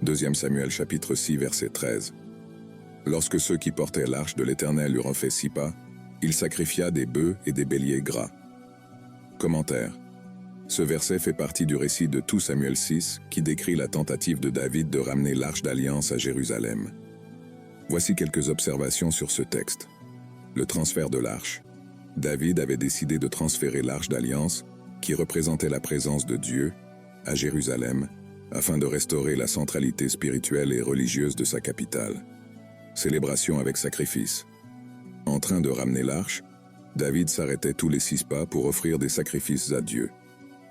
2 Samuel chapitre 6 verset 13. Lorsque ceux qui portaient l'arche de l'Éternel eurent fait 6 pas, il sacrifia des bœufs et des béliers gras. Commentaire. Ce verset fait partie du récit de 2 Samuel 6 qui décrit la tentative de David de ramener l'arche d'alliance à Jérusalem. Voici quelques observations sur ce texte. Le transfert de l'arche. David avait décidé de transférer l'arche d'alliance, qui représentait la présence de Dieu, à Jérusalem, afin de restaurer la centralité spirituelle et religieuse de sa capitale. Célébration avec sacrifice. En train de ramener l'arche, David s'arrêtait tous les 6 pas pour offrir des sacrifices à Dieu.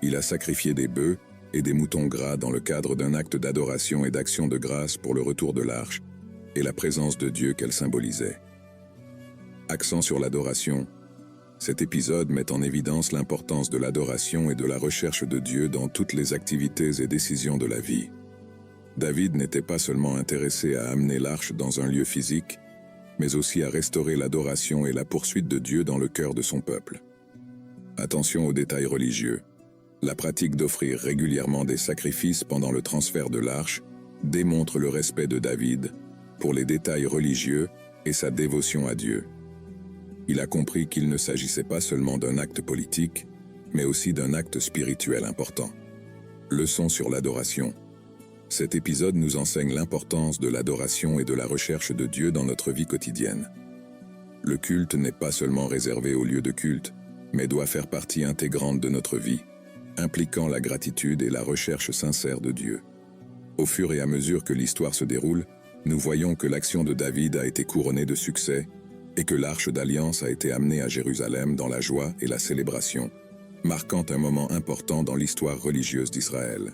Il a sacrifié des bœufs et des moutons gras dans le cadre d'un acte d'adoration et d'action de grâce pour le retour de l'arche et la présence de Dieu qu'elle symbolisait. Accent sur l'adoration. Cet épisode met en évidence l'importance de l'adoration et de la recherche de Dieu dans toutes les activités et décisions de la vie. David n'était pas seulement intéressé à amener l'arche dans un lieu physique, mais aussi à restaurer l'adoration et la poursuite de Dieu dans le cœur de son peuple. Attention aux détails religieux. La pratique d'offrir régulièrement des sacrifices pendant le transfert de l'arche démontre le respect de David pour les détails religieux et sa dévotion à Dieu. Il a compris qu'il ne s'agissait pas seulement d'un acte politique, mais aussi d'un acte spirituel important. Leçon sur l'adoration. Cet épisode nous enseigne l'importance de l'adoration et de la recherche de Dieu dans notre vie quotidienne. Le culte n'est pas seulement réservé au lieu de culte, mais doit faire partie intégrante de notre vie, impliquant la gratitude et la recherche sincère de Dieu. Au fur et à mesure que l'histoire se déroule, nous voyons que l'action de David a été couronnée de succès et que l'arche d'alliance a été amenée à Jérusalem dans la joie et la célébration, marquant un moment important dans l'histoire religieuse d'Israël.